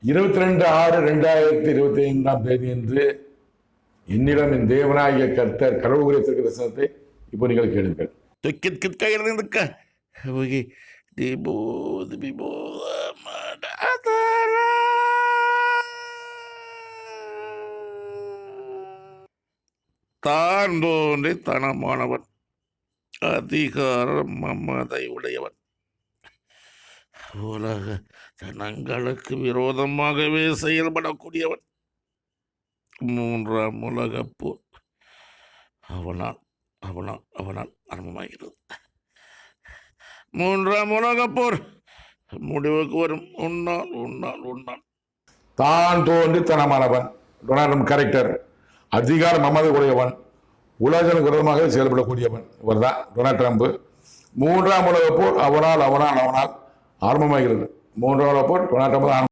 22/6/2025 அன்று என்னிடம் என் தேவனாகிய கர்த்தர் கடவுள் உரைத்திருக்கிற தரிசனத்தை இப்போ நீங்கள் கேளுங்கள். தான் தோன்றி தனமானவன், அதிகாரம் மமதை உடையவன், உலக ஜனங்களுக்கு விரோதமாகவே செயல்படக்கூடியவன், மூன்றாம் உலகப் போர் அவனால் ஆரம்பமாகிறது. மூன்றாம் உலகப் போர் முடிவுக்கு வரும். உன்னால் தான் தோன்றி தனமானவன், டொனால்ட் கரெக்டர், அதிகாரம் மமதை உடையவன், உலகனுக்கு விரோதமாக செயல்படக்கூடியவன். இவர் தான் டொனால்ட் ட்ரம்ப். மூன்றாம் உலகப் போர் அவனால் ஆரம்பமாகிறது. மூன்றாம் உலகப் போர் டொனால்ட் ட்ரம்ப்